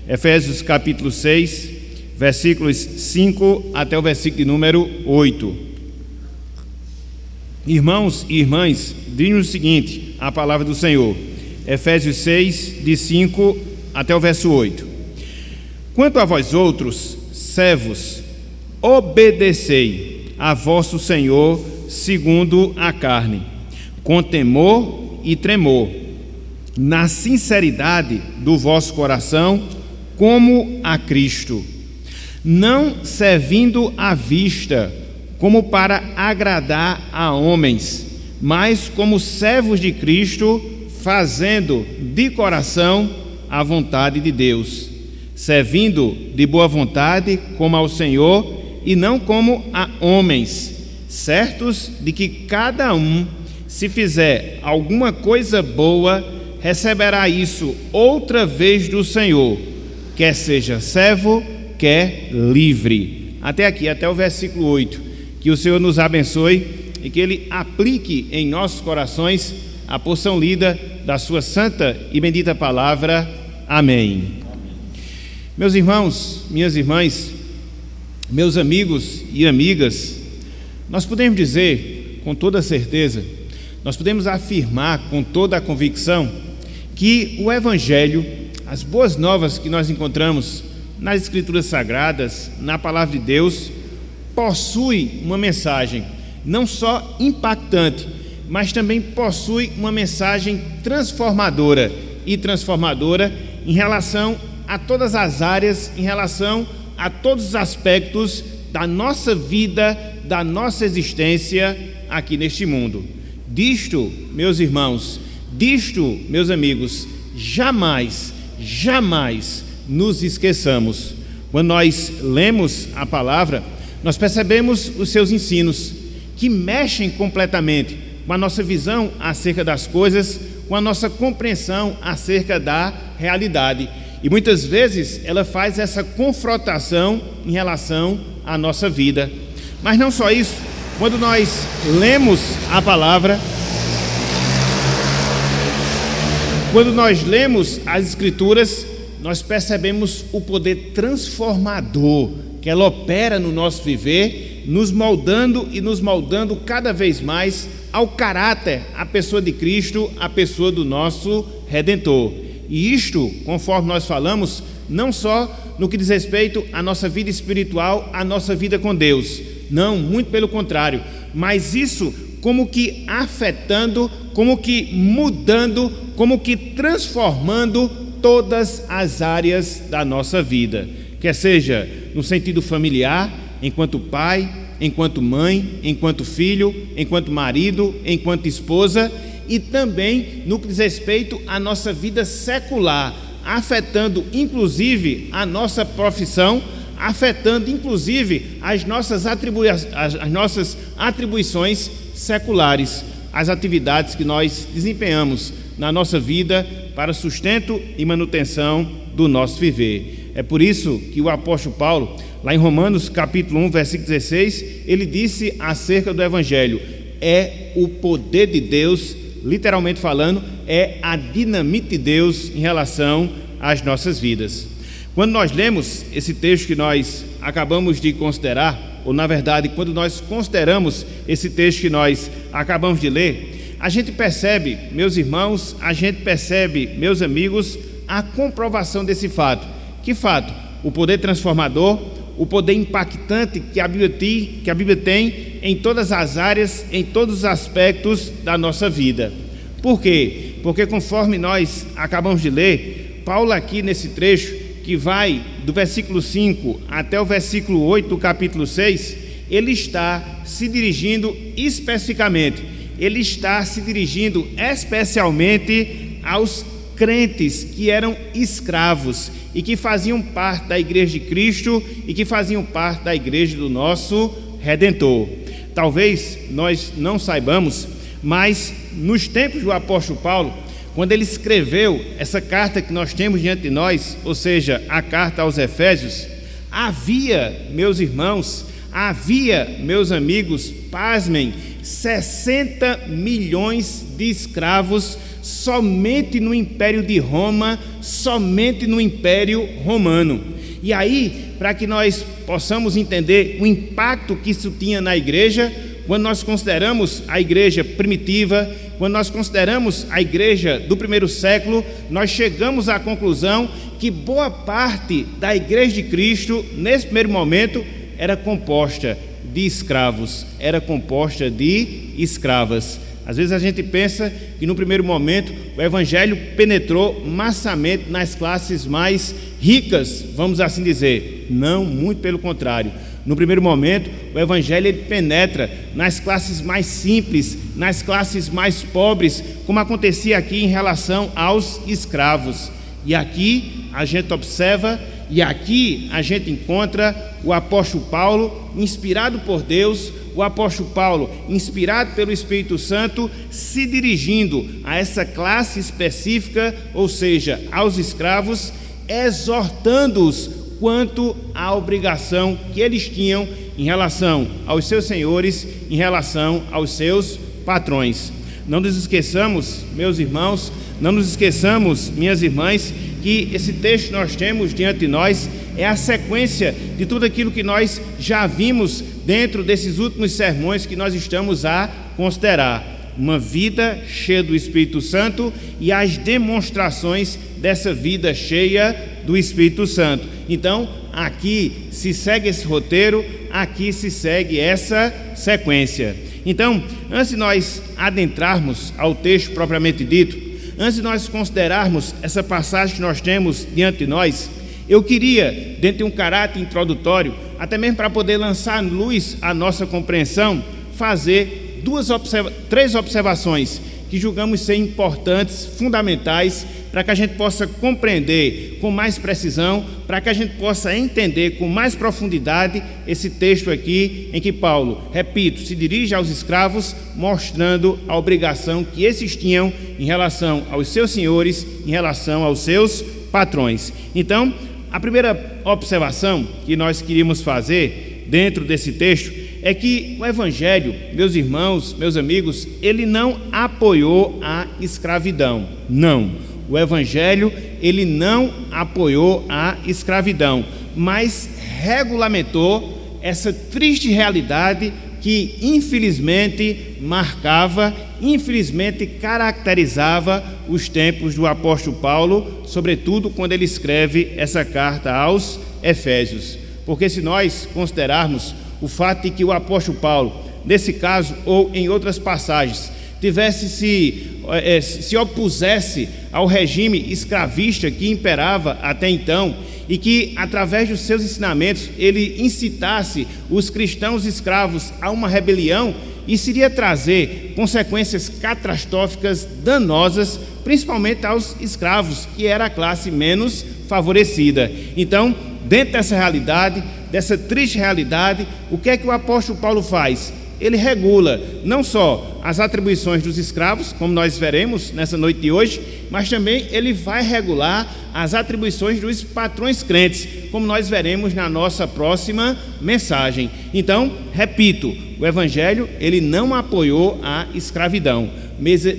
Efésios capítulo 6, versículos 5 até o versículo de número 8. Irmãos e irmãs, diz-nos o seguinte, a palavra do Senhor. Efésios 6, de 5 até o verso 8. Quanto a vós outros, servos, obedecei a vosso Senhor segundo a carne, com temor e tremor, na sinceridade do vosso coração, como a Cristo, não servindo à vista, como para agradar a homens, mas como servos de Cristo, fazendo de coração a vontade de Deus, servindo de boa vontade como ao Senhor e não como a homens, certos de que cada um, se fizer alguma coisa boa, receberá isso outra vez do Senhor, quer seja servo, quer livre. Até aqui, até o versículo 8. Que o Senhor nos abençoe e que Ele aplique em nossos corações a porção lida da sua santa e bendita palavra. Amém. Meus irmãos, minhas irmãs, meus amigos e amigas, nós podemos dizer com toda certeza, nós podemos afirmar com toda a convicção que o Evangelho, as boas novas que nós encontramos nas Escrituras Sagradas, na Palavra de Deus, possui uma mensagem não só impactante, mas também possui uma mensagem transformadora em relação a todas as áreas, em relação a todos os aspectos da nossa vida, da nossa existência aqui neste mundo. Disto, meus irmãos, disto, meus amigos, jamais nos esqueçamos. Quando nós lemos a palavra, nós percebemos os seus ensinos, que mexem completamente com a nossa visão acerca das coisas, com a nossa compreensão acerca da realidade. E muitas vezes ela faz essa confrontação em relação à nossa vida. Mas não só isso, quando nós lemos a palavra, quando nós lemos as Escrituras, nós percebemos o poder transformador que ela opera no nosso viver, nos moldando cada vez mais ao caráter, à pessoa de Cristo, à pessoa do nosso Redentor. E isto, conforme nós falamos, não só no que diz respeito à nossa vida espiritual, à nossa vida com Deus, não, muito pelo contrário, mas isso como que afetando, como que mudando, como que transformando todas as áreas da nossa vida, quer seja no sentido familiar, enquanto pai, enquanto mãe, enquanto filho, enquanto marido, enquanto esposa, e também no que diz respeito à nossa vida secular, afetando inclusive a nossa profissão, afetando inclusive as nossas atribuições seculares, as atividades que nós desempenhamos na nossa vida para sustento e manutenção do nosso viver. É por isso que o apóstolo Paulo, lá em Romanos capítulo 1, versículo 16, ele disse acerca do Evangelho: é o poder de Deus, literalmente falando, é a dinamite de Deus em relação às nossas vidas. Quando nós lemos esse texto que nós acabamos de considerar, ou na verdade, quando nós consideramos esse texto que nós acabamos de ler, a gente percebe, meus irmãos, a gente percebe, meus amigos, a comprovação desse fato. Que fato? O poder transformador, o poder impactante que a Bíblia tem em todas as áreas, em todos os aspectos da nossa vida. Por quê? Porque conforme nós acabamos de ler, Paulo aqui nesse trecho, que vai do versículo 5 até o versículo 8 do capítulo 6, ele está se dirigindo especificamente, ele está se dirigindo especialmente aos crentes que eram escravos e que faziam parte da igreja de Cristo e que faziam parte da igreja do nosso Redentor. Talvez nós não saibamos, mas nos tempos do apóstolo Paulo, quando ele escreveu essa carta que nós temos diante de nós, ou seja, a carta aos Efésios, havia, meus irmãos, havia, meus amigos, pasmem, 60 milhões de escravos somente no Império de Roma, somente no Império Romano. E aí, para que nós possamos entender o impacto que isso tinha na igreja, quando nós consideramos a igreja primitiva, quando nós consideramos a igreja do primeiro século, nós chegamos à conclusão que boa parte da igreja de Cristo, nesse primeiro momento, era composta de escravos, era composta de escravas. Às vezes a gente pensa que no primeiro momento o evangelho penetrou massamente nas classes mais ricas, vamos assim dizer. Não, muito pelo contrário. No primeiro momento, o evangelho ele penetra nas classes mais simples, nas classes mais pobres, como acontecia aqui em relação aos escravos. E aqui a gente observa, e aqui a gente encontra o apóstolo Paulo, inspirado por Deus, o apóstolo Paulo, inspirado pelo Espírito Santo, se dirigindo a essa classe específica, ou seja, aos escravos, exortando-os quanto à obrigação que eles tinham em relação aos seus senhores, em relação aos seus patrões. Não nos esqueçamos, meus irmãos, não nos esqueçamos, minhas irmãs, que esse texto que nós temos diante de nós é a sequência de tudo aquilo que nós já vimos dentro desses últimos sermões que nós estamos a considerar. Uma vida cheia do Espírito Santo e as demonstrações dessa vida cheia do Espírito Santo. Então, aqui se segue esse roteiro, aqui se segue essa sequência. Então, antes de nós adentrarmos ao texto propriamente dito, antes de nós considerarmos essa passagem que nós temos diante de nós, eu queria, dentro de um caráter introdutório, até mesmo para poder lançar luz à nossa compreensão, fazer três observações que julgamos ser importantes, fundamentais, para que a gente possa compreender com mais precisão, para que a gente possa entender com mais profundidade esse texto aqui, em que Paulo, repito, se dirige aos escravos, mostrando a obrigação que esses tinham em relação aos seus senhores, em relação aos seus patrões. Então, a primeira observação que nós queríamos fazer dentro desse texto é que o evangelho, meus irmãos, meus amigos, ele não apoiou a escravidão. Não. O evangelho, ele não apoiou a escravidão, mas regulamentou essa triste realidade que infelizmente marcava, infelizmente caracterizava os tempos do apóstolo Paulo, sobretudo quando ele escreve essa carta aos Efésios. Porque se nós considerarmos o fato de que o apóstolo Paulo, nesse caso ou em outras passagens, se opusesse ao regime escravista que imperava até então e que, através dos seus ensinamentos, ele incitasse os cristãos escravos a uma rebelião, isso iria trazer consequências catastróficas danosas, principalmente aos escravos, que era a classe menos favorecida. Então, dentro dessa realidade, dessa triste realidade, o que é que o apóstolo Paulo faz? Ele regula não só as atribuições dos escravos, como nós veremos nessa noite de hoje, mas também ele vai regular as atribuições dos patrões crentes, como nós veremos na nossa próxima mensagem. Então, repito, o evangelho ele não apoiou a escravidão,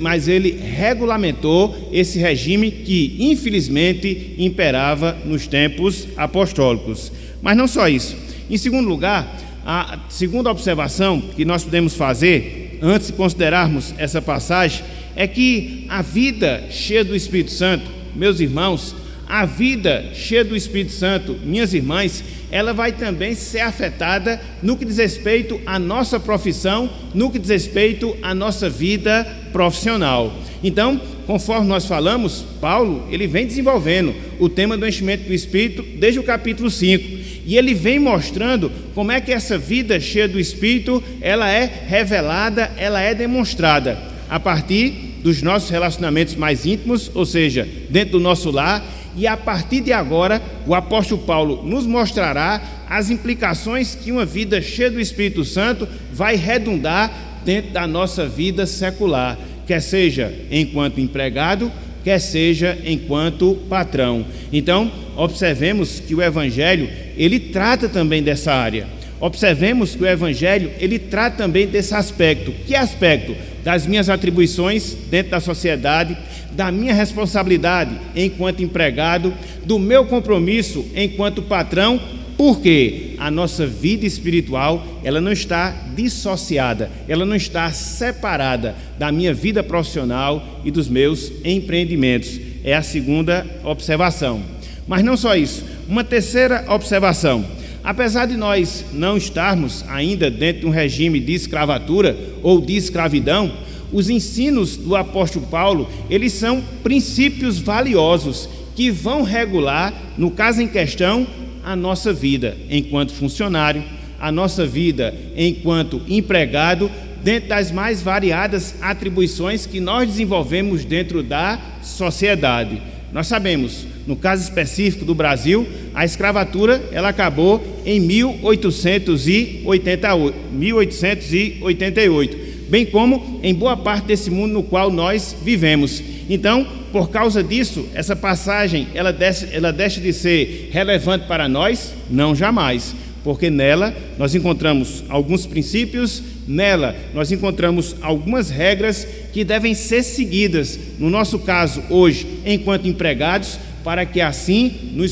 mas ele regulamentou esse regime que infelizmente imperava nos tempos apostólicos. Mas não só isso. Em segundo lugar, a segunda observação que nós podemos fazer, antes de considerarmos essa passagem, é que a vida cheia do Espírito Santo, meus irmãos, a vida cheia do Espírito Santo, minhas irmãs, ela vai também ser afetada no que diz respeito à nossa profissão, no que diz respeito à nossa vida profissional. Então, conforme nós falamos, Paulo, ele vem desenvolvendo o tema do enchimento do Espírito desde o capítulo 5. E ele vem mostrando como é que essa vida cheia do Espírito, ela é revelada, ela é demonstrada a partir dos nossos relacionamentos mais íntimos, ou seja, dentro do nosso lar, e a partir de agora, o apóstolo Paulo nos mostrará as implicações que uma vida cheia do Espírito Santo vai redundar dentro da nossa vida secular, quer seja enquanto empregado, quer seja enquanto patrão. Então, observemos que o evangelho, ele trata também dessa área. Observemos que o evangelho, ele trata também desse aspecto. Que aspecto? das minhas atribuições dentro da sociedade, da minha responsabilidade enquanto empregado, do meu compromisso enquanto patrão, porque a nossa vida espiritual, ela não está dissociada, ela não está separada da minha vida profissional e dos meus empreendimentos. É a segunda observação. Mas não só isso, uma terceira observação. Apesar de nós não estarmos ainda dentro de um regime de escravatura ou de escravidão, os ensinos do apóstolo Paulo, eles são princípios valiosos que vão regular, no caso em questão, a nossa vida enquanto funcionário, a nossa vida enquanto empregado, dentro das mais variadas atribuições que nós desenvolvemos dentro da sociedade. Nós sabemos, no caso específico do Brasil, a escravatura ela acabou em 1888, bem como em boa parte desse mundo no qual nós vivemos. Então, por causa disso, essa passagem ela deixa de ser relevante para nós? Não, jamais, porque nela nós encontramos alguns princípios, nela nós encontramos algumas regras que devem ser seguidas, no nosso caso hoje, enquanto empregados, para que assim nos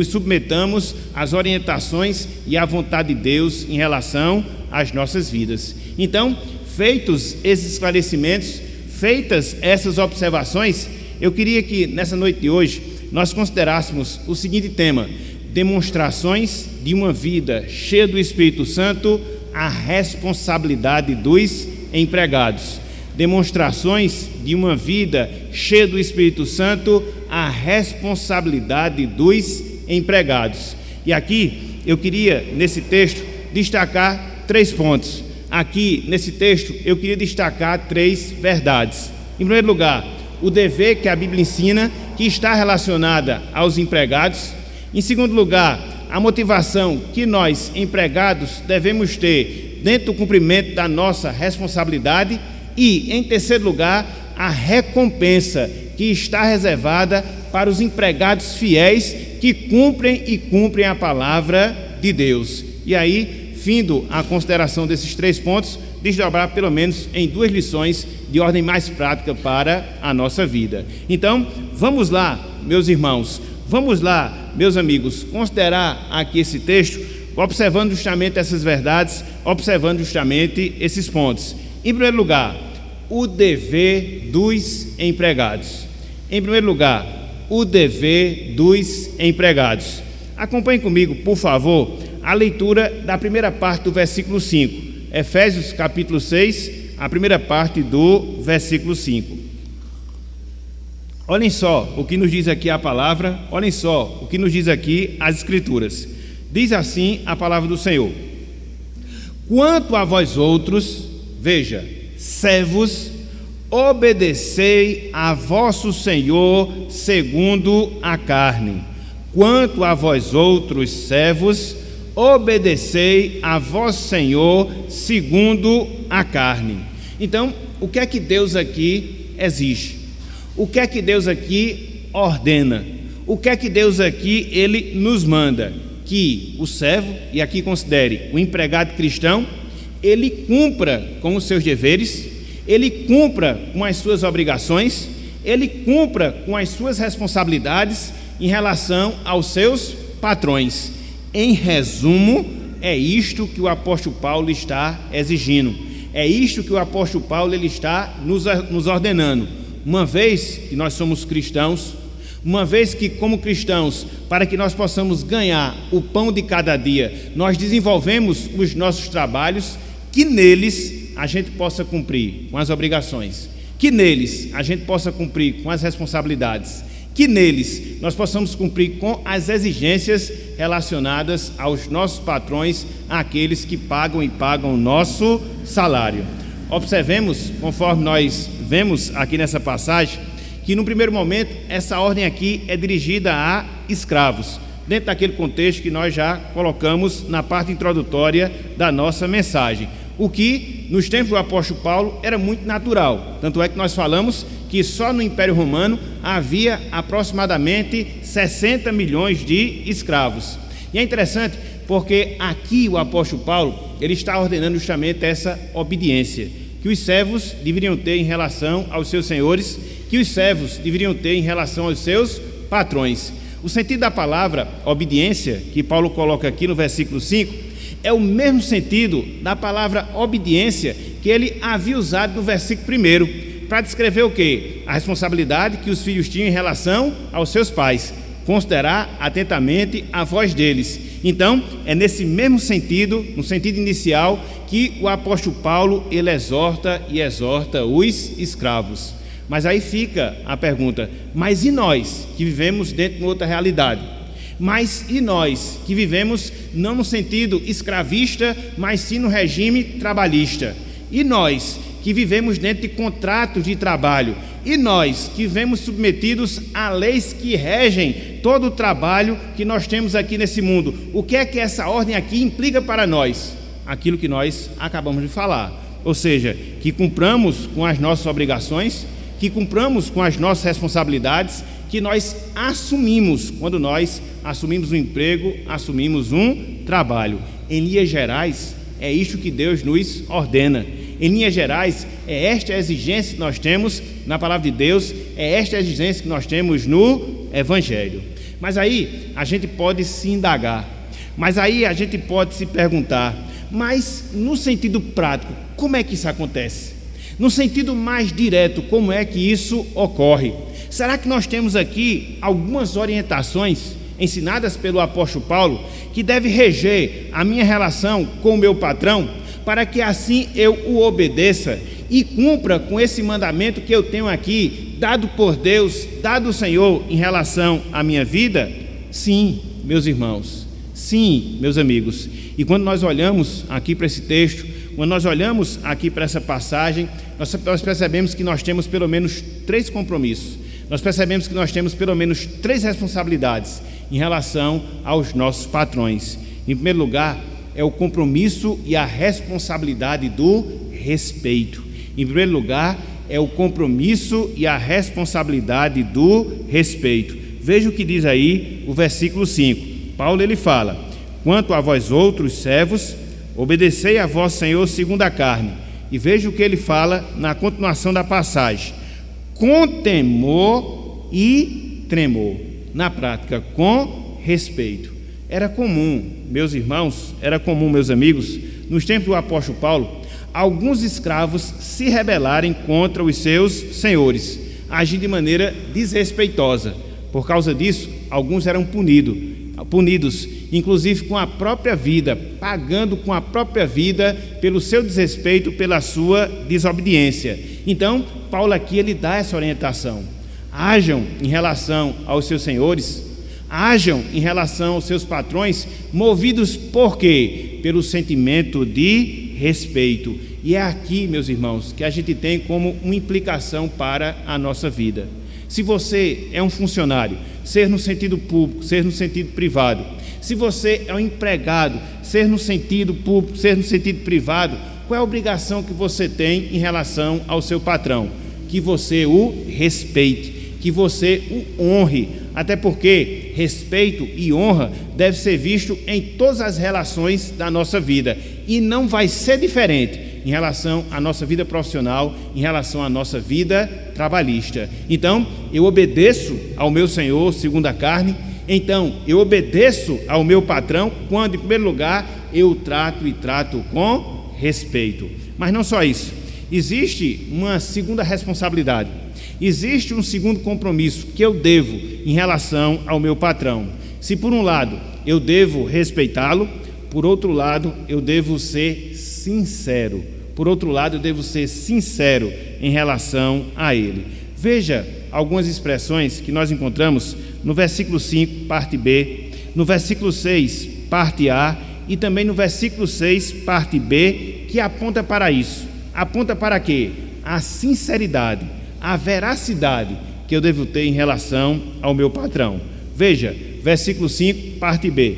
submetamos às orientações e à vontade de Deus em relação às nossas vidas. Então, feitos esses esclarecimentos, feitas essas observações, eu queria que nessa noite de hoje nós considerássemos o seguinte tema: demonstrações de uma vida cheia do Espírito Santo, a responsabilidade dos empregados. Demonstrações de uma vida cheia do Espírito Santo, a responsabilidade dos empregados. E aqui eu queria, nesse texto, destacar 3 pontos. Aqui, nesse texto, eu queria destacar 3 verdades. Em primeiro lugar, o dever que a Bíblia ensina, que está relacionada aos empregados. Em segundo lugar, a motivação que nós, empregados, devemos ter dentro do cumprimento da nossa responsabilidade. E, em terceiro lugar, a recompensa que está reservada para os empregados fiéis que cumprem a palavra de Deus. E aí, findo a consideração desses 3 pontos, desdobrar pelo menos em 2 lições de ordem mais prática para a nossa vida. Então, vamos lá, meus irmãos, vamos lá, meus amigos, considerar aqui esse texto, observando justamente essas verdades, observando justamente esses pontos. Em primeiro lugar, o dever dos empregados. Em primeiro lugar, o dever dos empregados. Acompanhe comigo, por favor, a leitura da primeira parte do versículo 5. Efésios capítulo 6, a primeira parte do versículo 5. Olhem só o que nos diz aqui a palavra, olhem só o que nos diz aqui as Escrituras. Diz assim a palavra do Senhor: quanto a vós outros, veja, servos, obedecei a vosso Senhor segundo a carne. Quanto a vós outros, servos, obedecei a vosso Senhor segundo a carne. Então, o que é que Deus aqui exige? O que é que Deus aqui ordena? O que é que Deus aqui ele nos manda? Que o servo, e aqui considere o empregado cristão, ele cumpra com os seus deveres, ele cumpra com as suas obrigações, ele cumpra com as suas responsabilidades em relação aos seus patrões. Em resumo, é isto que o apóstolo Paulo está exigindo, é isto que o apóstolo Paulo ele está nos ordenando. Uma vez que nós somos cristãos, uma vez que como cristãos, para que nós possamos ganhar o pão de cada dia, nós desenvolvemos os nossos trabalhos, que neles a gente possa cumprir com as obrigações, que neles a gente possa cumprir com as responsabilidades, que neles nós possamos cumprir com as exigências relacionadas aos nossos patrões, àqueles que pagam o nosso salário. Observemos, conforme nós vemos aqui nessa passagem, que no primeiro momento essa ordem aqui é dirigida a escravos, dentro daquele contexto que nós já colocamos na parte introdutória da nossa mensagem, o que nos tempos do apóstolo Paulo era muito natural. Tanto é que nós falamos que só no Império Romano havia aproximadamente 60 milhões de escravos. E é interessante porque aqui o apóstolo Paulo ele está ordenando justamente essa obediência, que os servos deveriam ter em relação aos seus senhores, que os servos deveriam ter em relação aos seus patrões. O sentido da palavra obediência, que Paulo coloca aqui no versículo 5, é o mesmo sentido da palavra obediência que ele havia usado no versículo 1, para descrever o quê? A responsabilidade que os filhos tinham em relação aos seus pais, considerar atentamente a voz deles. Então, é nesse mesmo sentido, no sentido inicial, que o apóstolo Paulo ele exorta os escravos. Mas aí fica a pergunta: mas e nós que vivemos dentro de outra realidade? Mas e nós que vivemos não no sentido escravista, mas sim no regime trabalhista? E nós que vivemos dentro de contratos de trabalho? E nós que vivemos submetidos a leis que regem todo o trabalho que nós temos aqui nesse mundo? O que é que essa ordem aqui implica para nós? Aquilo que nós acabamos de falar, ou seja, que cumpramos com as nossas obrigações, que cumpramos com as nossas responsabilidades, que nós assumimos quando nós assumimos um emprego, assumimos um trabalho. Em linhas gerais, é isto que Deus nos ordena. Em linhas gerais, é esta a exigência que nós temos na palavra de Deus, é esta a exigência que nós temos no Evangelho. Mas aí a gente pode se indagar, mas aí a gente pode se perguntar: mas no sentido prático, como é que isso acontece? No sentido mais direto, como é que isso ocorre? Será que nós temos aqui algumas orientações ensinadas pelo apóstolo Paulo que deve reger a minha relação com o meu patrão, para que assim eu o obedeça e cumpra com esse mandamento que eu tenho aqui, dado por Deus, dado o Senhor em relação à minha vida? Sim, meus irmãos, sim, meus amigos. E quando nós olhamos aqui para esse texto, quando nós olhamos aqui para essa passagem, nós percebemos que nós temos pelo menos 3 compromissos. Nós percebemos que nós temos pelo menos 3 responsabilidades em relação aos nossos patrões. Em primeiro lugar, é o compromisso e a responsabilidade do respeito. Em primeiro lugar, é o compromisso e a responsabilidade do respeito. Veja o que diz aí o versículo 5. Paulo ele fala: quanto a vós outros servos, obedecei a vosso Senhor segundo a carne. E veja o que ele fala na continuação da passagem: com temor e tremor. Na prática, com respeito. Era comum, meus irmãos, era comum, meus amigos, nos tempos do apóstolo Paulo, alguns escravos se rebelarem contra os seus senhores, agindo de maneira desrespeitosa. Por causa disso, alguns eram punidos, inclusive com a própria vida, pagando com a própria vida pelo seu desrespeito, pela sua desobediência. Então, Paulo aqui ele dá essa orientação: hajam em relação aos seus senhores, hajam em relação aos seus patrões, movidos por quê? Pelo sentimento de respeito. E é aqui, meus irmãos, que a gente tem como uma implicação para a nossa vida. Se você é um funcionário, ser no sentido público, ser no sentido privado, se você é um empregado, ser no sentido público, ser no sentido privado, qual é a obrigação que você tem em relação ao seu patrão? Que você o respeite, que você o honre, até porque respeito e honra deve ser visto em todas as relações da nossa vida, e não vai ser diferente em relação à nossa vida profissional, em relação à nossa vida trabalhista. Então, eu obedeço ao meu Senhor segundo a carne. Então, eu obedeço ao meu patrão quando, em primeiro lugar, eu trato com respeito. Mas não só isso, existe uma segunda responsabilidade, existe um segundo compromisso que eu devo em relação ao meu patrão. Se por um lado eu devo respeitá-lo, por outro lado eu devo ser sincero. Por outro lado, eu devo ser sincero em relação a ele. Veja algumas expressões que nós encontramos no versículo 5, parte B, no versículo 6, parte A, e também no versículo 6, parte B, que aponta para isso. Aponta para quê? A sinceridade, a veracidade que eu devo ter em relação ao meu patrão. Veja, versículo 5, parte B.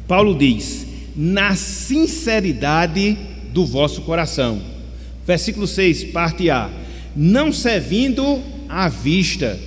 Paulo diz: na sinceridade do vosso coração. Versículo 6, parte A, não servindo à vista.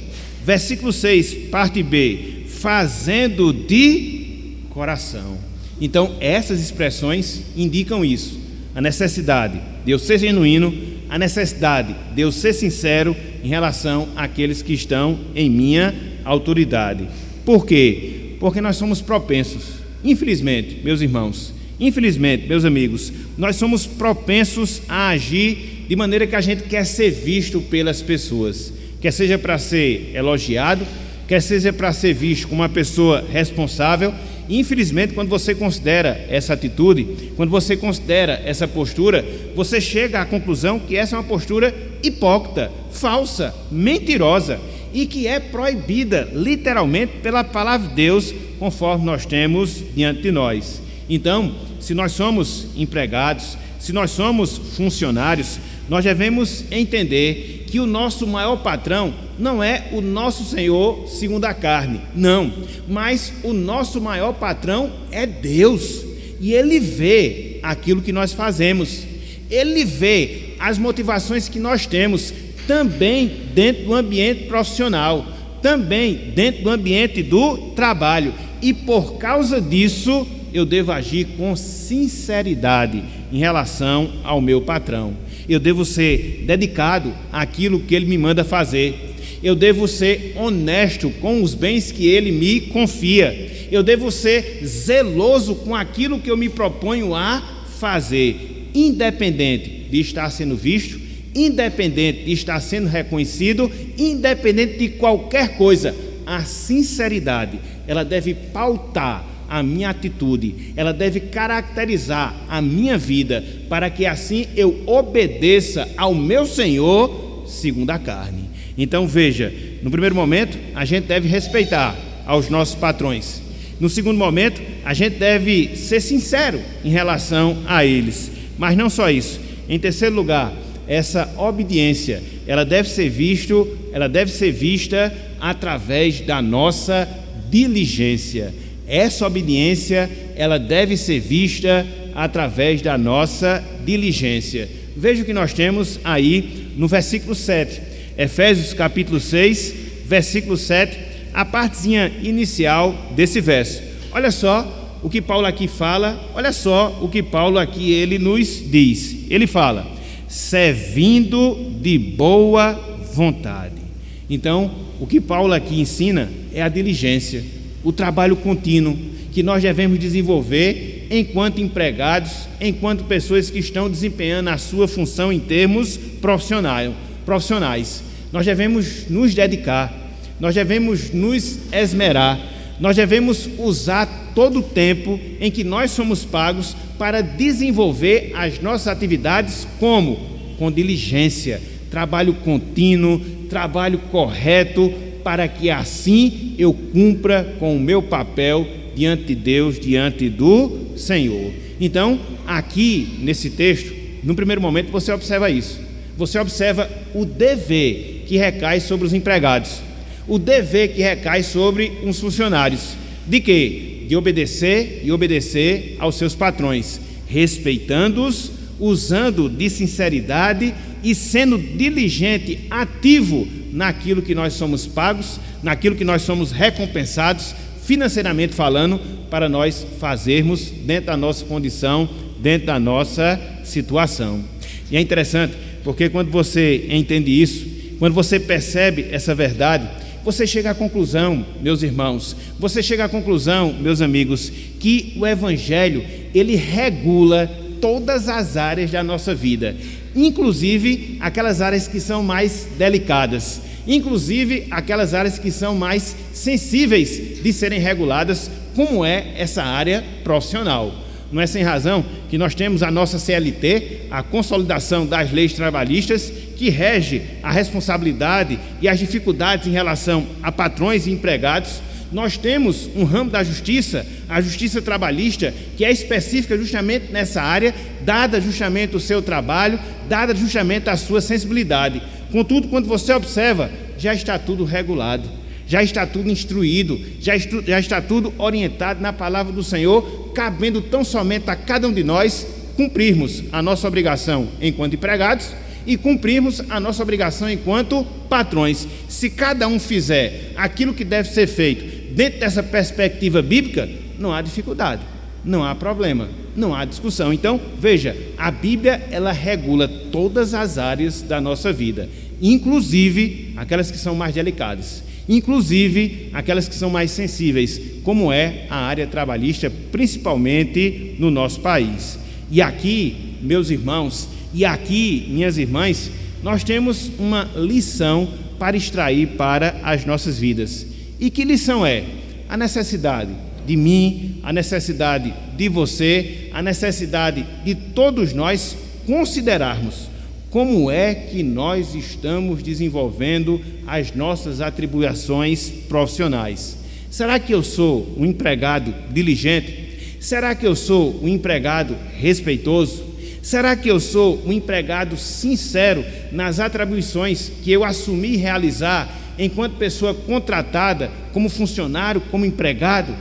Versículo 6, parte B, fazendo de coração. Então, essas expressões indicam isso. a necessidade de eu ser genuíno, a necessidade de eu ser sincero em relação àqueles que estão em minha autoridade. Por quê? Porque nós somos propensos, infelizmente, meus irmãos, infelizmente, meus amigos, nós somos propensos a agir de maneira que a gente quer ser visto pelas pessoas, quer seja para ser elogiado, quer seja para ser visto como uma pessoa responsável. Infelizmente, quando você considera essa atitude, quando você considera essa postura, você chega à conclusão que essa é uma postura hipócrita, falsa, mentirosa e que é proibida literalmente pela palavra de Deus, conforme nós temos diante de nós. Então, se nós somos empregados, se nós somos funcionários, nós devemos entender que o nosso maior patrão não é o nosso Senhor segundo a carne, não, mas o nosso maior patrão é Deus, e Ele vê aquilo que nós fazemos, Ele vê as motivações que nós temos, também dentro do ambiente profissional, também dentro do ambiente do trabalho, e por causa disso eu devo agir com sinceridade em relação ao meu patrão. Eu devo ser dedicado àquilo que ele me manda fazer. Eu devo ser honesto com os bens que ele me confia. Eu devo ser zeloso com aquilo que eu me proponho a fazer, independente de estar sendo visto, independente de estar sendo reconhecido, independente de qualquer coisa. A sinceridade, ela deve pautar a minha atitude, ela deve caracterizar a minha vida, para que assim eu obedeça ao meu Senhor segundo a carne. Então veja, no primeiro momento a gente deve respeitar aos nossos patrões. No segundo momento a gente deve ser sincero em relação a eles. Mas não só isso. Em terceiro lugar, essa obediência, ela deve ser vista através da nossa diligência. Essa obediência, ela deve ser vista através da nossa diligência. Veja o que nós temos aí no versículo 7. Efésios capítulo 6, versículo 7, a partezinha inicial desse verso. Olha só o que Paulo aqui fala, olha só o que Paulo aqui ele nos diz. Ele fala, servindo de boa vontade. Então, o que Paulo aqui ensina é a diligência, o trabalho contínuo que nós devemos desenvolver enquanto empregados, enquanto pessoas que estão desempenhando a sua função em termos profissionais. Nós devemos nos dedicar, nós devemos nos esmerar, nós devemos usar todo o tempo em que nós somos pagos para desenvolver as nossas atividades como? Com diligência, trabalho contínuo, trabalho correto, para que assim eu cumpra com o meu papel diante de Deus, diante do Senhor. Então, aqui nesse texto, no primeiro momento você observa isso. Você observa o dever que recai sobre os empregados, o dever que recai sobre os funcionários. De quê? De obedecer e obedecer aos seus patrões, respeitando-os, usando de sinceridade e sendo diligente, ativo naquilo que nós somos pagos, naquilo que nós somos recompensados, financeiramente falando, para nós fazermos dentro da nossa condição, dentro da nossa situação. E é interessante, porque quando você entende isso, quando você percebe essa verdade, você chega à conclusão, meus irmãos, você chega à conclusão, meus amigos, que o Evangelho, ele regula todas as áreas da nossa vida, inclusive aquelas áreas que são mais delicadas, inclusive aquelas áreas que são mais sensíveis de serem reguladas, como é essa área profissional. Não é sem razão que nós temos a nossa CLT, a consolidação das leis trabalhistas, que rege a responsabilidade e as dificuldades em relação a patrões e empregados. Nós temos um ramo da justiça, a justiça trabalhista, que é específica justamente nessa área, dada justamente o seu trabalho, dada justamente a sua sensibilidade. Contudo, quando você observa, já está tudo regulado, já está tudo instruído, já está tudo orientado na palavra do Senhor, cabendo tão somente a cada um de nós cumprirmos a nossa obrigação enquanto empregados e cumprirmos a nossa obrigação enquanto patrões. Se cada um fizer aquilo que deve ser feito dentro dessa perspectiva bíblica, não há dificuldade. não há problema, não há discussão. Então, veja, a Bíblia, ela regula todas as áreas da nossa vida, inclusive aquelas que são mais delicadas, inclusive aquelas que são mais sensíveis, como é a área trabalhista, principalmente no nosso país. E aqui, meus irmãos, e aqui, minhas irmãs, nós temos uma lição para extrair para as nossas vidas. E que lição é? A necessidade de mim, a necessidade de você, a necessidade de todos nós considerarmos como é que nós estamos desenvolvendo as nossas atribuições profissionais. Será que eu sou um empregado diligente? Será que eu sou um empregado respeitoso? Será que eu sou um empregado sincero nas atribuições que eu assumi realizar enquanto pessoa contratada, como funcionário, como empregado?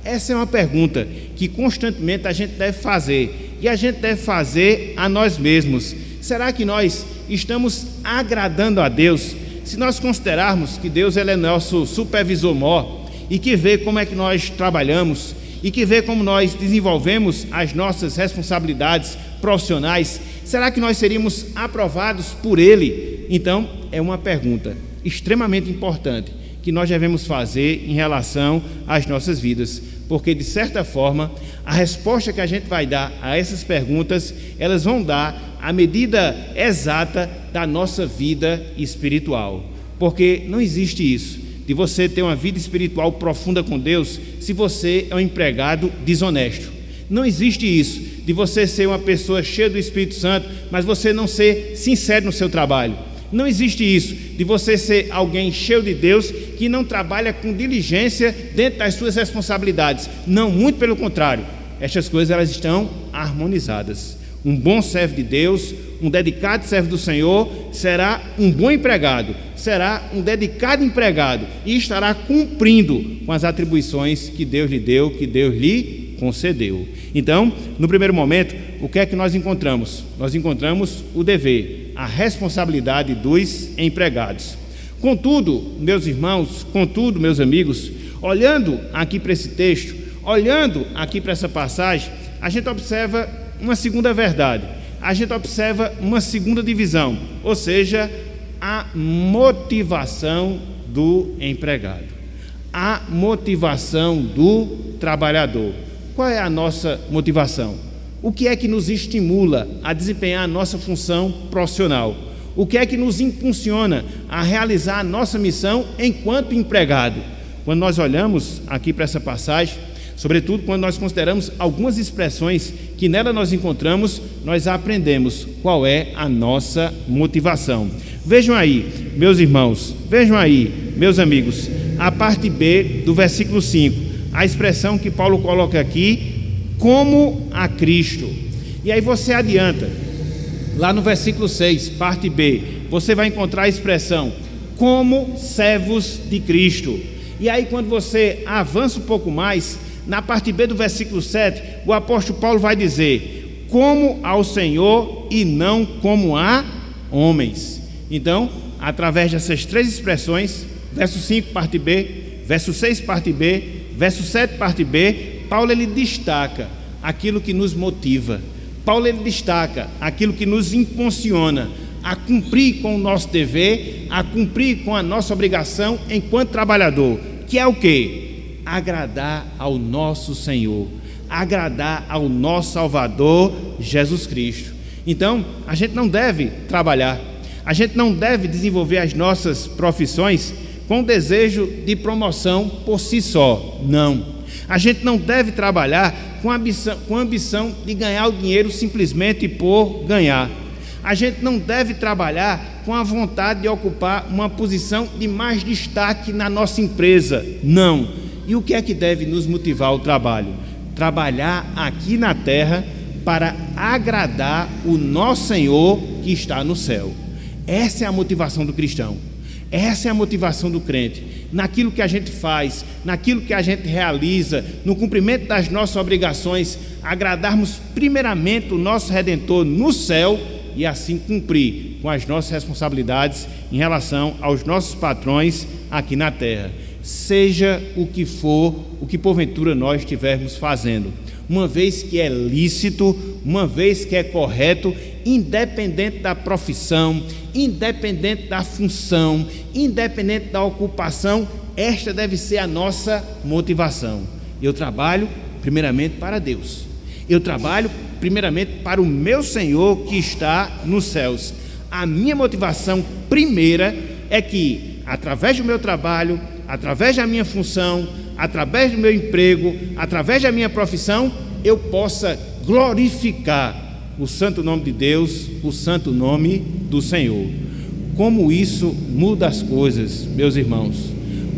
Essa é uma pergunta que constantemente a gente deve fazer, e a gente deve fazer a nós mesmos. Será que nós estamos agradando a Deus? Se nós considerarmos que Deus ele é nosso supervisor maior e que vê como é que nós trabalhamos e que vê como nós desenvolvemos as nossas responsabilidades profissionais, será que nós seríamos aprovados por Ele? Então, é uma pergunta extremamente importante que nós devemos fazer em relação às nossas vidas, porque de certa forma a resposta que a gente vai dar a essas perguntas, elas vão dar a medida exata da nossa vida espiritual, porque não existe isso de você ter uma vida espiritual profunda com Deus se você é um empregado desonesto. Não existe isso de você ser uma pessoa cheia do Espírito Santo, mas você não ser sincero no seu trabalho. Não existe isso de você ser alguém cheio de Deus que não trabalha com diligência dentro das suas responsabilidades. Não, muito pelo contrário. Estas coisas elas estão harmonizadas. Um bom servo de Deus, um dedicado servo do Senhor, será um bom empregado, será um dedicado empregado e estará cumprindo com as atribuições que Deus lhe deu, que Deus lhe concedeu. Então, no primeiro momento, o que é que nós encontramos? Nós encontramos o dever, a responsabilidade dos empregados. Contudo, meus irmãos, contudo, meus amigos, olhando aqui para esse texto, olhando aqui para essa passagem, a gente observa uma segunda verdade, a gente observa uma segunda divisão, ou seja, a motivação do empregado, a motivação do trabalhador. Qual é a nossa motivação? O que é que nos estimula a desempenhar a nossa função profissional? O que é que nos impulsiona a realizar a nossa missão enquanto empregado? Quando nós olhamos aqui para essa passagem, sobretudo quando nós consideramos algumas expressões que nela nós encontramos, nós aprendemos qual é a nossa motivação. Vejam aí, meus irmãos, vejam aí, meus amigos, a parte B do versículo 5, a expressão que Paulo coloca aqui, como a Cristo. E aí você adianta, lá no versículo 6, parte B, você vai encontrar a expressão, como servos de Cristo. E aí quando você avança um pouco mais, na parte B do versículo 7, o apóstolo Paulo vai dizer, como ao Senhor e não como a homens. Então, através dessas três expressões, verso 5, parte B, verso 6, parte B, verso 7, parte B, Paulo ele destaca aquilo que nos motiva. Paulo ele destaca aquilo que nos impulsiona a cumprir com o nosso dever, a cumprir com a nossa obrigação enquanto trabalhador, que é o quê? Agradar ao nosso Senhor, agradar ao nosso Salvador Jesus Cristo. Então, a gente não deve trabalhar, a gente não deve desenvolver as nossas profissões com desejo de promoção por si só, não. A gente não deve trabalhar com ambição de ganhar o dinheiro simplesmente por ganhar. A gente não deve trabalhar com a vontade de ocupar uma posição de mais destaque na nossa empresa, não. E o que é que deve nos motivar ao trabalho? Trabalhar aqui na terra para agradar o nosso Senhor que está no céu. Essa é a motivação do cristão. Essa é a motivação do crente. Naquilo que a gente faz, naquilo que a gente realiza, no cumprimento das nossas obrigações, agradarmos primeiramente o nosso Redentor no céu e assim cumprir com as nossas responsabilidades em relação aos nossos patrões aqui na terra. seja o que for, o que porventura nós estivermos fazendo, uma vez que é lícito, uma vez que é correto, independente da profissão, independente da função, independente da ocupação, esta deve ser a nossa motivação. Eu trabalho primeiramente para Deus, eu trabalho primeiramente para o meu Senhor que está nos céus. A minha motivação primeira é que, através do meu trabalho, através da minha função, através do meu emprego, através da minha profissão, eu possa glorificar o santo nome de Deus, o santo nome do Senhor. Como isso muda as coisas, meus irmãos.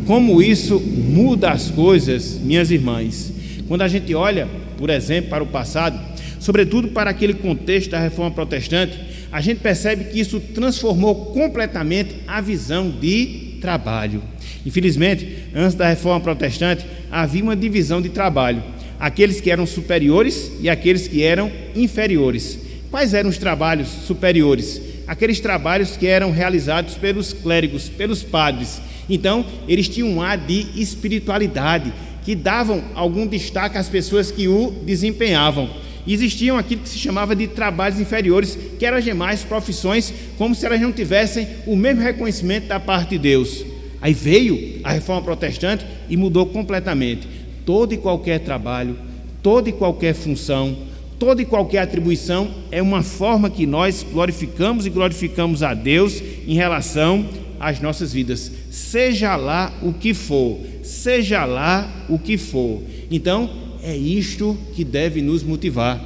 Como isso muda as coisas, minhas irmãs. Quando a gente olha, por exemplo, para o passado, sobretudo para aquele contexto da Reforma Protestante, a gente percebe que isso transformou completamente a visão de trabalho. Infelizmente, antes da Reforma Protestante, havia uma divisão de trabalho: aqueles que eram superiores e aqueles que eram inferiores. Quais eram os trabalhos superiores? Aqueles trabalhos que eram realizados pelos clérigos, pelos padres. Então, eles tinham um ar de espiritualidade, que davam algum destaque às pessoas que o desempenhavam. Existiam aquilo que se chamava de trabalhos inferiores, que eram as demais profissões, como se elas não tivessem o mesmo reconhecimento da parte de Deus. Aí veio a Reforma Protestante e mudou completamente. Todo e qualquer trabalho, toda e qualquer função, toda e qualquer atribuição é uma forma que nós glorificamos e glorificamos a Deus em relação às nossas vidas, seja lá o que for, seja lá o que for. Então, é isto que deve nos motivar,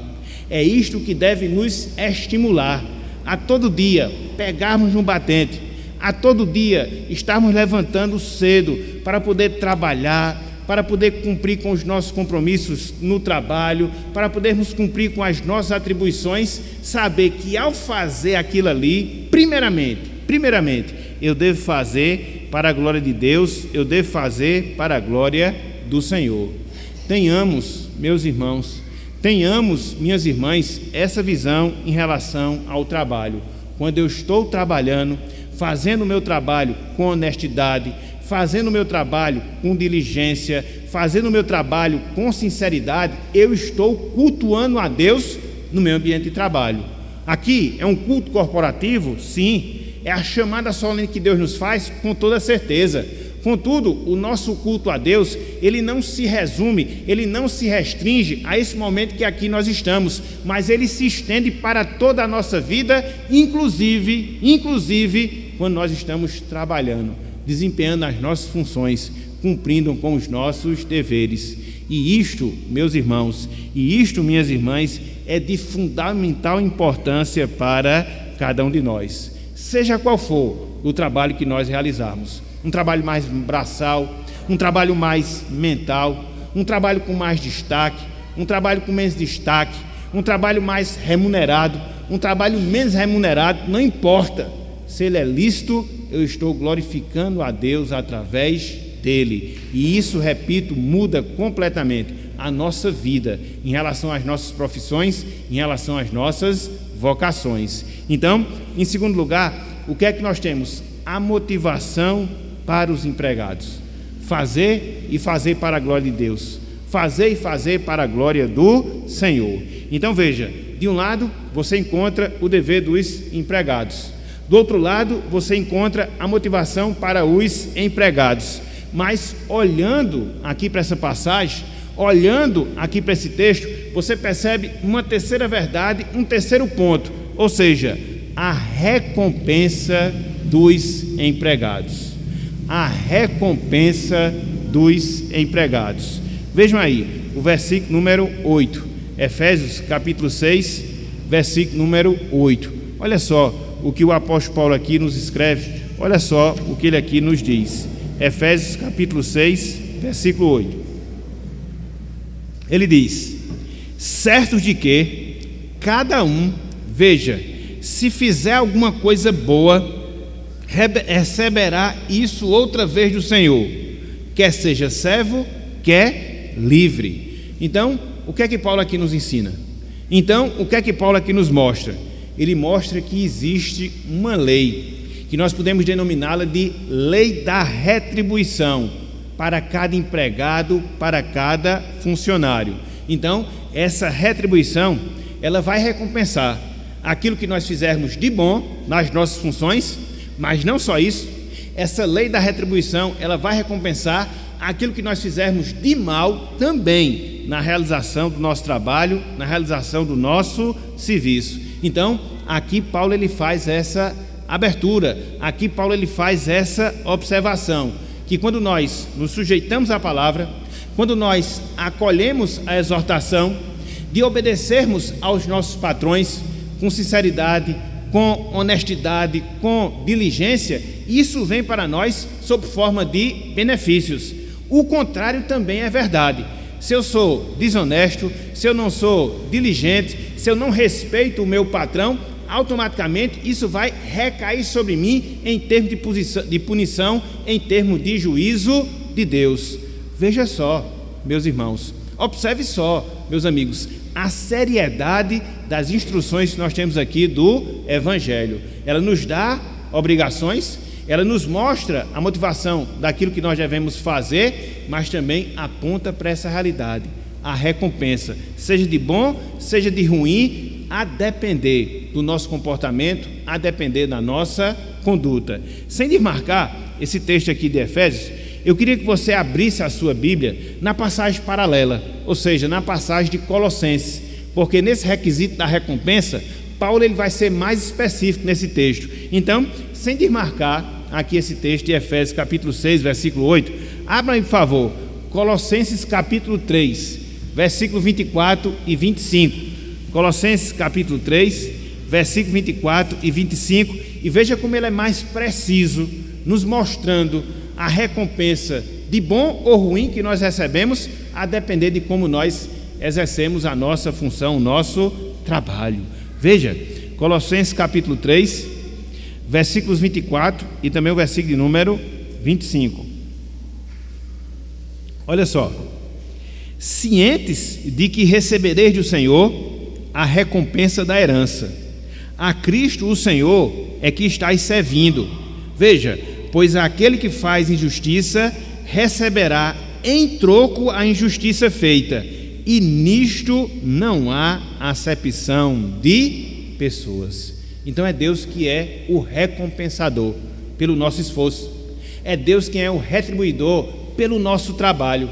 é isto que deve nos estimular a todo dia pegarmos no batente, a todo dia estarmos levantando cedo para poder trabalhar, para poder cumprir com os nossos compromissos no trabalho, para podermos cumprir com as nossas atribuições, saber que ao fazer aquilo ali, primeiramente, eu devo fazer para a glória de Deus, eu devo fazer para a glória do Senhor. Tenhamos, meus irmãos, tenhamos, minhas irmãs, essa visão em relação ao trabalho. Quando eu estou trabalhando, fazendo o meu trabalho com honestidade, fazendo o meu trabalho com diligência, fazendo o meu trabalho com sinceridade, eu estou cultuando a Deus no meu ambiente de trabalho. Aqui é um culto corporativo? Sim. É a chamada solene que Deus nos faz, com toda certeza. Contudo, o nosso culto a Deus, ele não se resume, ele não se restringe a esse momento que aqui nós estamos, mas ele se estende para toda a nossa vida, inclusive quando nós estamos trabalhando, desempenhando as nossas funções, cumprindo com os nossos deveres. E isto, meus irmãos, e isto, minhas irmãs, é de fundamental importância para cada um de nós, seja qual for o trabalho que nós realizarmos. Um trabalho mais braçal, um trabalho mais mental, um trabalho com mais destaque, um trabalho com menos destaque, um trabalho mais remunerado, um trabalho menos remunerado, não importa. Se ele é lícito, eu estou glorificando a Deus através dele. E isso, repito, muda completamente a nossa vida em relação às nossas profissões, em relação às nossas vocações. Então, em segundo lugar, o que é que nós temos? A motivação para os empregados. Fazer e fazer para a glória de Deus. Fazer e fazer para a glória do Senhor. Então veja, de um lado você encontra o dever dos empregados. Do outro lado você encontra a motivação para os empregados. Mas olhando aqui para essa passagem, olhando aqui para esse texto, você percebe uma terceira verdade, um terceiro ponto, ou seja, a recompensa dos empregados. A recompensa dos empregados. Vejam aí, o versículo número 8, Efésios capítulo 6, versículo número 8. Olha só o que o apóstolo Paulo aqui nos escreve, olha só o que ele aqui nos diz. Efésios capítulo 6, versículo 8. Ele diz: certos de que cada um, veja, se fizer alguma coisa boa, receberá isso outra vez do Senhor, quer seja servo, quer livre. Então, o que é que Paulo aqui nos ensina? Então, o que é que Paulo aqui nos mostra? Ele mostra que existe uma lei, que nós podemos denominá-la de lei da retribuição. para cada empregado, para cada funcionário. Então, essa retribuição, ela vai recompensar aquilo que nós fizermos de bom nas nossas funções, mas não só isso, essa lei da retribuição, ela vai recompensar aquilo que nós fizermos de mal também na realização do nosso trabalho, na realização do nosso serviço. Então, aqui Paulo ele faz essa abertura, aqui Paulo ele faz essa observação, que quando nós nos sujeitamos à palavra, quando nós acolhemos a exortação de obedecermos aos nossos patrões com sinceridade, com honestidade, com diligência, isso vem para nós sob forma de benefícios. O contrário também é verdade. Se eu sou desonesto, se eu não sou diligente, se eu não respeito o meu patrão, automaticamente isso vai recair sobre mim em termos de punição, em termos de juízo de Deus. Veja só, meus irmãos, observe só, meus amigos, a seriedade das instruções que nós temos aqui do Evangelho. Ela nos dá obrigações, ela nos mostra a motivação daquilo que nós devemos fazer, mas também aponta para essa realidade, a recompensa, seja de bom, seja de ruim, a depender do nosso comportamento, a depender da nossa conduta. Sem desmarcar esse texto aqui de Efésios, eu queria que você abrisse a sua Bíblia na passagem paralela, ou seja, na passagem de Colossenses, porque nesse requisito da recompensa, Paulo ele vai ser mais específico nesse texto. Então, sem desmarcar aqui esse texto de Efésios capítulo 6, versículo 8, abra aí, por favor, Colossenses capítulo 3, versículo 24 e 25. Colossenses capítulo 3, versículo 24 e 25, e veja como ele é mais preciso, nos mostrando a recompensa de bom ou ruim que nós recebemos, a depender de como nós exercemos a nossa função, o nosso trabalho. Veja, Colossenses capítulo 3, versículos 24 e também o versículo de número 25. Olha só: cientes de que recebereis do Senhor a recompensa da herança, a Cristo o Senhor é que estáis servindo. Veja, pois aquele que faz injustiça receberá em troco a injustiça feita, e nisto não há acepção de pessoas. Então é Deus que é o recompensador pelo nosso esforço, é Deus quem é o retribuidor pelo nosso trabalho.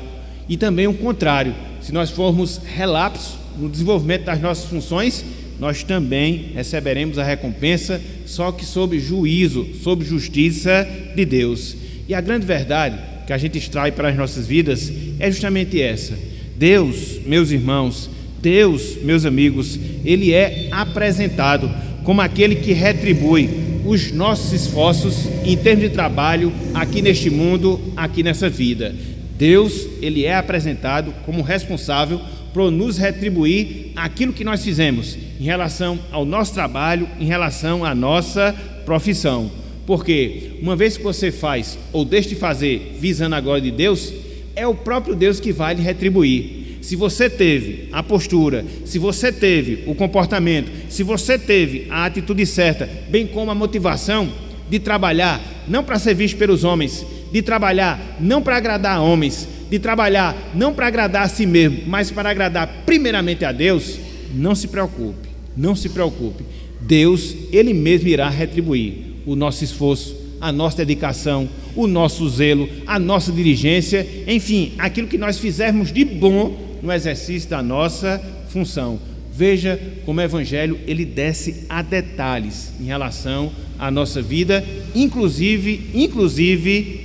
E também o contrário, se nós formos relapsos no desenvolvimento das nossas funções, nós também receberemos a recompensa, só que sob juízo, sob justiça de Deus. E a grande verdade que a gente extrai para as nossas vidas é justamente essa: Deus, meus irmãos, Deus, meus amigos, Ele é apresentado como aquele que retribui os nossos esforços em termos de trabalho aqui neste mundo, aqui nessa vida. Deus, Ele é apresentado como responsável por nos retribuir aquilo que nós fizemos em relação ao nosso trabalho, em relação à nossa profissão. Porque uma vez que você faz ou deixa de fazer visando a glória de Deus, é o próprio Deus que vai lhe retribuir. Se você teve a postura, se você teve o comportamento, se você teve a atitude certa, bem como a motivação de trabalhar não para ser visto pelos homens, de trabalhar não para agradar a homens, de trabalhar não para agradar a si mesmo, mas para agradar primeiramente a Deus, não se preocupe, não se preocupe. Deus, Ele mesmo irá retribuir o nosso esforço, a nossa dedicação, o nosso zelo, a nossa diligência, enfim, aquilo que nós fizermos de bom no exercício da nossa função. Veja como o Evangelho ele desce a detalhes em relação à nossa vida, inclusive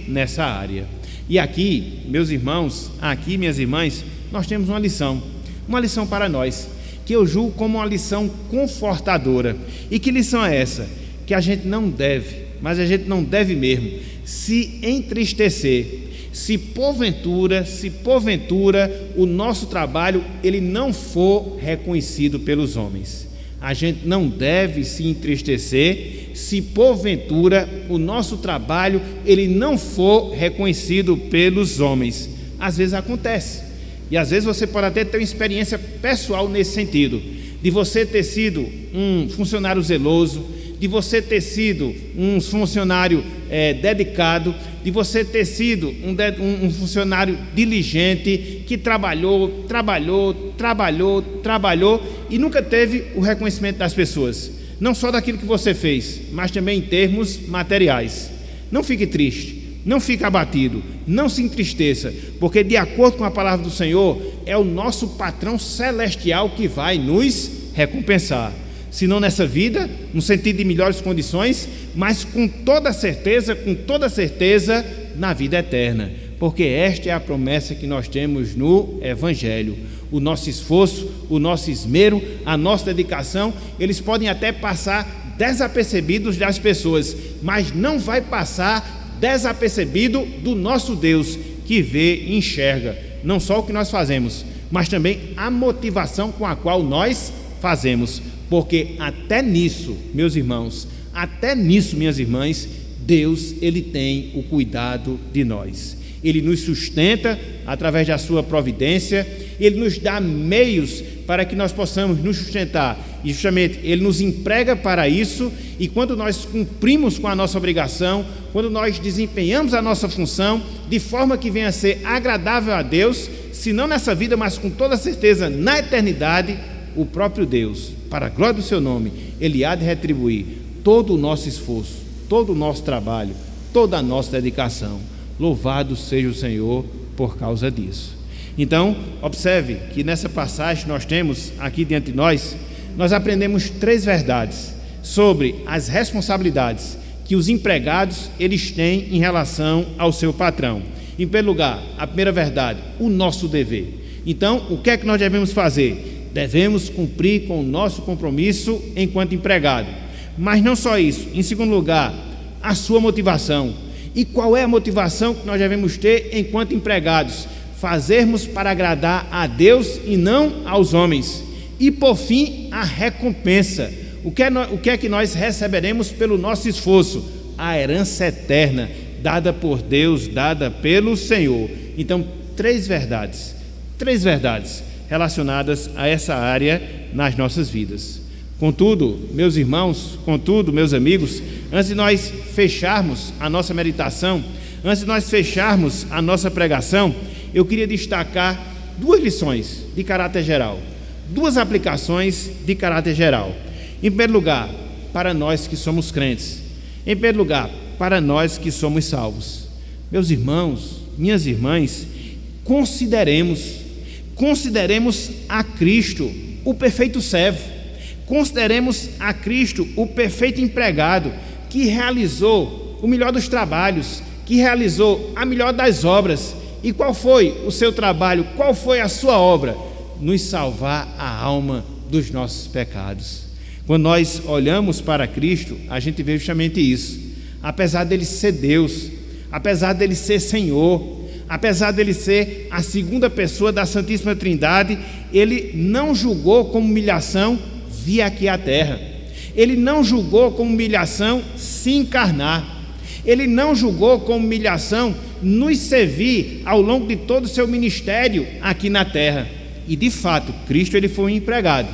nessa área. E aqui, meus irmãos, aqui, minhas irmãs, nós temos uma lição para nós, que eu julgo como uma lição confortadora. E que lição é essa? Que a gente não deve, mas a gente não deve mesmo, se entristecer, se porventura o nosso trabalho ele não for reconhecido pelos homens. A gente não deve se entristecer se porventura o nosso trabalho ele não for reconhecido pelos homens. Às vezes acontece, e às vezes você pode até ter uma experiência pessoal nesse sentido, de você ter sido um funcionário zeloso, de você ter sido um funcionário dedicado, de você ter sido um funcionário diligente, que trabalhou e nunca teve o reconhecimento das pessoas, não só daquilo que você fez, mas também em termos materiais. Não fique triste, não fique abatido, não se entristeça, porque de acordo com a palavra do Senhor, é o nosso patrão celestial que vai nos recompensar, se não nessa vida, no sentido de melhores condições, mas com toda certeza, na vida eterna, porque esta é a promessa que nós temos no Evangelho. O nosso esforço, o nosso esmero, a nossa dedicação, eles podem até passar desapercebidos das pessoas, mas não vai passar desapercebido do nosso Deus, que vê e enxerga não só o que nós fazemos, mas também a motivação com a qual nós fazemos, porque até nisso, meus irmãos, até nisso, minhas irmãs, Deus, Ele tem o cuidado de nós. Ele nos sustenta através da sua providência, Ele nos dá meios para que nós possamos nos sustentar, e justamente Ele nos emprega para isso, e quando nós cumprimos com a nossa obrigação, quando nós desempenhamos a nossa função, de forma que venha a ser agradável a Deus, se não nessa vida, mas com toda certeza na eternidade, o próprio Deus, para a glória do seu nome, Ele há de retribuir todo o nosso esforço, todo o nosso trabalho, toda a nossa dedicação. Louvado seja o Senhor por causa disso. Então, observe que nessa passagem nós temos aqui diante de nós aprendemos 3 verdades sobre as responsabilidades que os empregados eles têm em relação ao seu patrão. Em primeiro lugar, a primeira verdade, o nosso dever. Então, o que é que nós devemos fazer? Devemos cumprir com o nosso compromisso enquanto empregado. Mas não só isso, em segundo lugar, a sua motivação. E qual é a motivação que nós devemos ter enquanto empregados? Fazermos para agradar a Deus e não aos homens. E por fim, a recompensa. O que é que nós receberemos pelo nosso esforço? A herança eterna, dada por Deus, dada pelo Senhor. Então, 3 verdades relacionadas a essa área nas nossas vidas. Contudo, meus irmãos, meus amigos, antes de nós fecharmos a nossa meditação, antes de nós fecharmos a nossa pregação, eu queria destacar 2 lições de caráter geral, 2 aplicações de caráter geral. Em primeiro lugar, para nós que somos crentes. Em primeiro lugar, para nós que somos salvos. Meus irmãos, minhas irmãs, consideremos a Cristo o perfeito servo, consideremos a Cristo o perfeito empregado, que realizou o melhor dos trabalhos, que realizou a melhor das obras. E qual foi o seu trabalho? Qual foi a sua obra? Nos salvar a alma dos nossos pecados. Quando nós olhamos para Cristo, a gente vê justamente isso. Apesar dele ser Deus, apesar dele ser Senhor, apesar dele ser a segunda pessoa da Santíssima Trindade, ele não julgou como humilhação vir aqui à terra. Ele não julgou como humilhação se encarnar. Ele não julgou como humilhação nos servir ao longo de todo o seu ministério aqui na terra. E de fato, Cristo ele foi um empregado.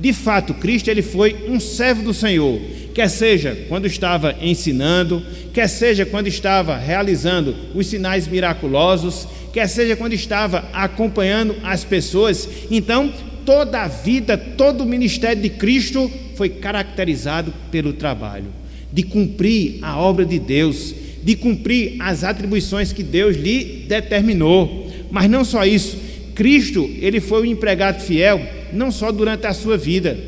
De fato, Cristo ele foi um servo do Senhor, quer seja quando estava ensinando, quer seja quando estava realizando os sinais miraculosos, quer seja quando estava acompanhando as pessoas. Então, toda a vida, todo o ministério de Cristo foi caracterizado pelo trabalho, de cumprir a obra de Deus, de cumprir as atribuições que Deus lhe determinou. Mas não só isso, Cristo ele foi um empregado fiel não só durante a sua vida.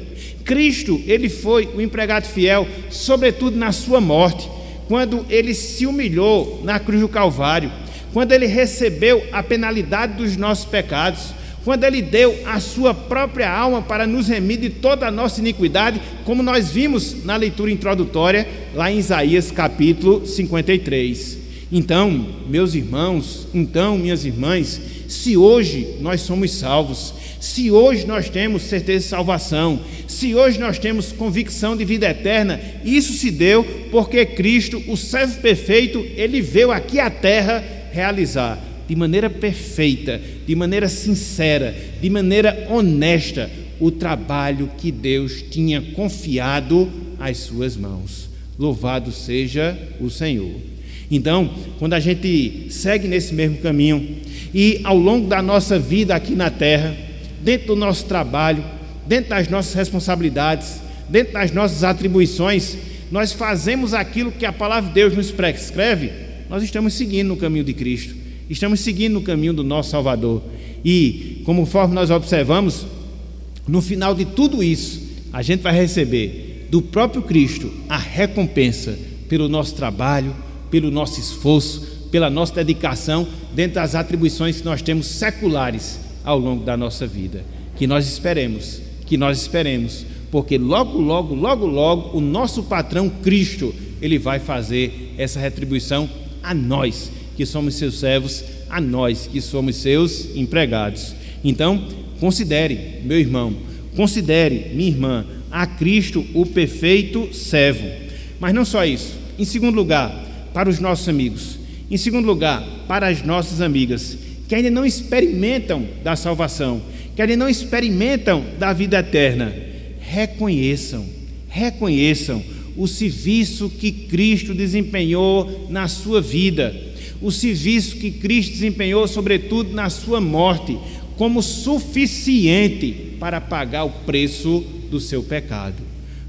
Cristo ele foi um empregado fiel sobretudo na sua morte, quando ele se humilhou na cruz do Calvário, quando ele recebeu a penalidade dos nossos pecados, quando ele deu a sua própria alma para nos remir de toda a nossa iniquidade, como nós vimos na leitura introdutória lá em Isaías capítulo 53. Então, meus irmãos, minhas irmãs, se hoje nós somos salvos, se hoje nós temos certeza de salvação, se hoje nós temos convicção de vida eterna, isso se deu porque Cristo, o servo perfeito, ele veio aqui à terra realizar de maneira perfeita, de maneira sincera, de maneira honesta, o trabalho que Deus tinha confiado as suas mãos. Louvado seja o Senhor. Então, quando a gente segue nesse mesmo caminho e ao longo da nossa vida aqui na terra, dentro do nosso trabalho, dentro das nossas responsabilidades, dentro das nossas atribuições, nós fazemos aquilo que a palavra de Deus nos prescreve, nós estamos seguindo no caminho de Cristo, estamos seguindo no caminho do nosso Salvador. E, conforme nós observamos, no final de tudo isso, a gente vai receber do próprio Cristo a recompensa pelo nosso trabalho, pelo nosso esforço, pela nossa dedicação, dentro das atribuições que nós temos seculares ao longo da nossa vida. Que nós esperemos, porque logo, o nosso patrão Cristo, ele vai fazer essa retribuição a nós, que somos seus servos, a nós, que somos seus empregados. Então, considere, meu irmão, considere, minha irmã, a Cristo o perfeito servo. Mas não só isso. Em segundo lugar, para os nossos amigos. Em segundo lugar, para as nossas amigas, que ainda não experimentam da salvação, que ainda não experimentam da vida eterna. Reconheçam o serviço que Cristo desempenhou na sua vida, o serviço que Cristo desempenhou, sobretudo na sua morte, como suficiente para pagar o preço do seu pecado.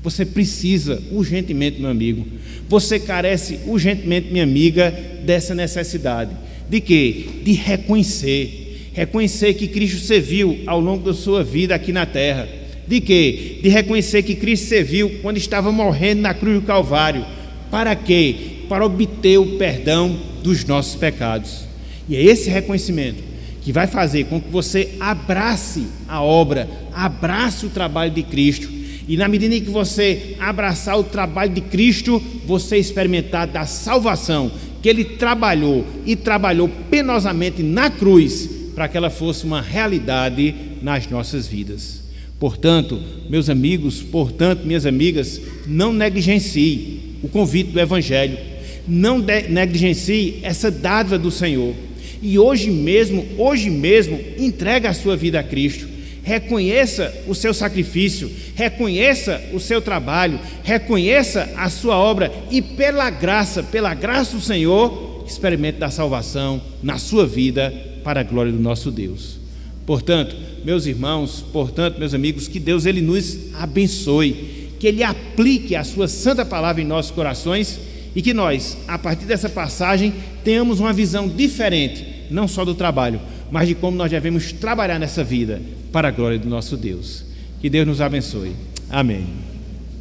Você precisa urgentemente, meu amigo, você carece urgentemente, minha amiga, dessa necessidade. De quê? De reconhecer que Cristo serviu ao longo da sua vida aqui na terra. De quê? De reconhecer que Cristo serviu quando estava morrendo na cruz do Calvário. Para quê? Para obter o perdão dos nossos pecados. E é esse reconhecimento que vai fazer com que você abrace a obra, abrace o trabalho de Cristo. E na medida em que você abraçar o trabalho de Cristo, você experimentar da salvação que Ele trabalhou e trabalhou penosamente na cruz para que ela fosse uma realidade nas nossas vidas. Portanto, meus amigos, minhas amigas, não negligencie o convite do Evangelho, não negligencie essa dádiva do Senhor. E hoje mesmo, entregue a sua vida a Cristo. Reconheça o seu sacrifício, reconheça o seu trabalho, reconheça a sua obra e pela graça do Senhor, experimente da salvação na sua vida para a glória do nosso Deus. Portanto, meus irmãos, meus amigos, que Deus ele nos abençoe, que Ele aplique a sua santa palavra em nossos corações e que nós, a partir dessa passagem, tenhamos uma visão diferente, não só do trabalho, mas de como nós devemos trabalhar nessa vida para a glória do nosso Deus. Que Deus nos abençoe. Amém.